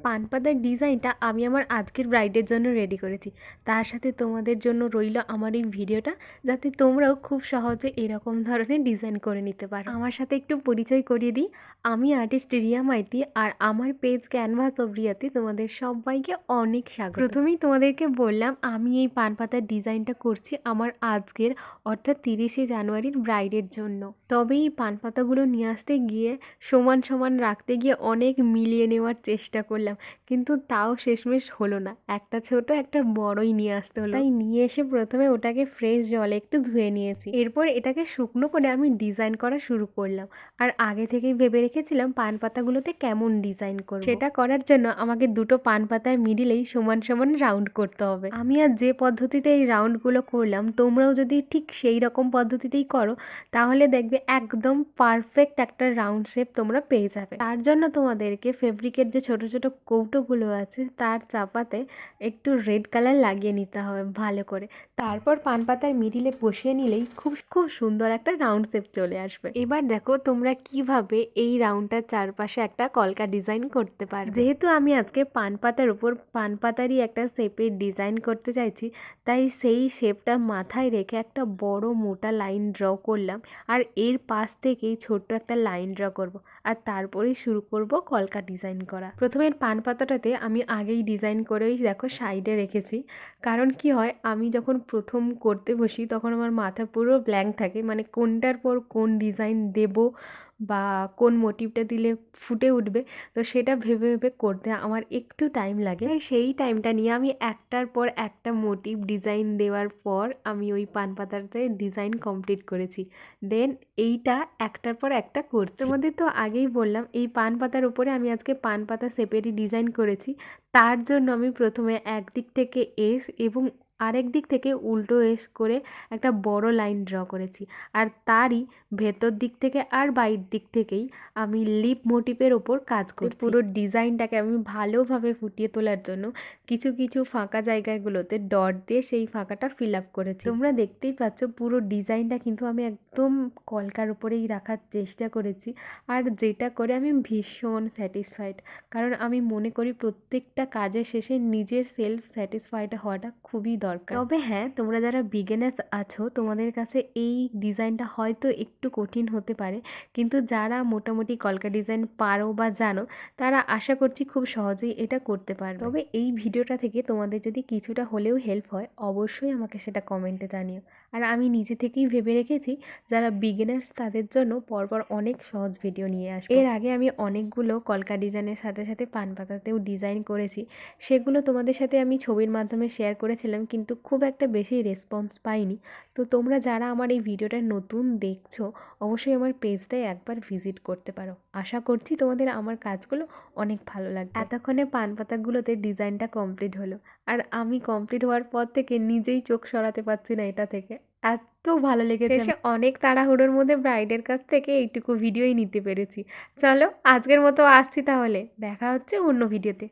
পান পাতার ডিজাইনটা আমি আমার আজকের ব্রাইডের জন্য রেডি করেছি। তার সাথে তোমাদের জন্য রইল আমার এই ভিডিওটা, যাতে তোমরাও খুব সহজে এরকম ধরনের ডিজাইন করে নিতে পারো। আমার সাথে একটু পরিচয় করিয়ে দিই, আমি আর্টিস্ট রিয়া মাইতি, আর আমার পেজ ক্যানভাস অফ রিয়াতে তোমাদের সবাইকে অনেক স্বাগত। প্রথমেই তোমাদেরকে বললাম আমি এই পান পাতার ডিজাইনটা করছি আমার আজকের অর্থাৎ 30শে জানুয়ারির ব্রাইডের জন্য। তবে এই পান পাতাগুলো নিয়ে আসতে গিয়ে সমান সমান রাখতে গিয়ে অনেক মিলিয়ে নেওয়ার চেষ্টা করলাম, কিন্তু তাও শেষমেশ হলো না। একটা ছোট একটা বড়ই নিয়ে আসতে হলো। তাই নিয়ে এসে প্রথমে ওটাকে ফ্রেশ জলে একটু ধুয়ে নিয়েছি। এরপর এটাকে শুকনো করে আমি ডিজাইন করা শুরু করলাম। আর আগে থেকেই ভেবে রেখেছিলাম পান পাতাগুলোতে কেমন ডিজাইন করব। সেটা করার জন্য আমাকে দুটো পান পাতার মিডিলেই সমান সমান রাউন্ড করতে হবে। আমি আর যে পদ্ধতিতে এই রাউন্ডগুলো করলাম, তোমরাও যদি ঠিক সেই রকম পদ্ধতিতেই করো তাহলে দেখবে একদম পারফেক্ট একটা রাউন্ড শেপ তোমরা পেয়ে যাবে। তার জন্য তোমাদেরকে ফেব্রিকের যে ছোট ছোট কৌটোগুলো আছে তার চাপাতে একটু রেড কালার লাগিয়ে নিতে হবে ভালো করে। তারপর পান পাতার মিডিলে বসিয়ে নিলেই খুব খুব সুন্দর একটা রাউন্ড শেপ চলে আসবে। এবার দেখো তোমরা কিভাবে এই রাউন্ডটার চারপাশে একটা কলকা ডিজাইন করতে পারো। যেহেতু আমি আজকে পান পাতার উপর পান পাতারই একটা শেপের ডিজাইন করতে চাইছি, তাই সেই শেপটা মাথায় রেখে একটা বড় মোটা লাইন ড্র করলাম, আর এর পাশ থেকেই ছোট্ট একটা লাইন ড্র করব, আর তারপরেই শুরু করব কলকা ডিজাইন করা। প্রথমে এর পান পাতাটাতে আমি আগেই ডিজাইন করেই দেখো সাইডে রেখেছি। কারণ কি হয়, আমি যখন প্রথম করতে বসি তখন আমার মাথা পুরো ব্ল্যাঙ্ক থাকে, মানে কোনটার পর কোন ডিজাইন দেব বা কোন মোটিভটা দিলে ফুটে উঠবে, তো সেটা ভেবে ভেবে করতে আমার একটু টাইম লাগে। তাই সেই টাইমটা নিয়ে আমি একটার পর একটা মোটিভ ডিজাইন দেওয়ার পর আমি ওই পান পাতাতে ডিজাইন কমপ্লিট করেছি। দেন এইটা একটার পর একটা করছি। তোমাদের তো আগেই বললাম এই পান পাতার উপরে আমি আজকে পান পাতা শেপেরই ডিজাইন করেছি। তার জন্য আমি প্রথমে একদিক থেকে এস এবং আরেক দিক থেকে উল্টো এস করে একটা বড় লাইন ড্র করেছি, আর তারই ভেতর দিক থেকে আর বাইরের দিক থেকেই আমি লিপ মোটিভের ওপর কাজ করছি। পুরো ডিজাইনটাকে আমি ভালোভাবে ফুটিয়ে তোলার জন্য কিছু কিছু ফাঁকা জায়গাগুলোতে ডট দিয়ে সেই ফাঁকাটা ফিল আপ করেছি। তোমরা দেখতেই পাচ্ছ পুরো ডিজাইনটা কিন্তু আমি একদম কলকার উপরেই রাখার চেষ্টা করেছি, আর যেটা করে আমি ভীষণ স্যাটিসফাইড। কারণ আমি মনে করি প্রত্যেকটা কাজের শেষে নিজের সেলফ স্যাটিসফাইড হওয়াটা খুবই দরকার। তবে হ্যাঁ, তোমরা যারা বিগিনার্স আছো তোমাদের কাছে এই ডিজাইনটা হয়তো একটু কঠিন হতে পারে, কিন্তু যারা মোটামুটি কলকা ডিজাইন পারো বা জানো তারা আশা করছি খুব সহজেই এটা করতে পারবে। তবে এই ভিডিওটা থেকে তোমাদের যদি কিছুটা হলেও হেল্প হয় অবশ্যই আমাকে সেটা কমেন্টে জানিও। আর আমি নিজে থেকেই ভেবে রেখেছি যারা বিগিনার্স তাদের জন্য পরপর অনেক সহজ ভিডিও নিয়ে আসবো। এর আগে আমি অনেকগুলো কলকা ডিজাইনের সাথে সাথে পান পাতাতেও ডিজাইন করেছি, সেগুলো তোমাদের সাথে আমি ছবির মাধ্যমে শেয়ার করেছিলাম, কিন্তু খুব একটা বেশি রেসপন্স পাইনি। তো তোমরা যারা আমার এই ভিডিওটা নতুন দেখছো অবশ্যই আমার পেজটায় একবার ভিজিট করতে পারো। আশা করছি তোমাদের আমার কাজগুলো অনেক ভালো লাগবে। এতক্ষণে পান পাতাগুলোতে ডিজাইনটা কমপ্লিট হলো, আর আমি কমপ্লিট হওয়ার পর থেকে নিজেই চোখ সরাতে পারছি না এটা থেকে, এত ভালো লেগেছে। শেষে অনেক তাড়াহুড়োর মধ্যে ব্রাইডের কাছ থেকে এইটুকু ভিডিওই নিতে পেরেছি। চলো আজকের মতো আসছি, তাহলে দেখা হচ্ছে অন্য ভিডিওতে।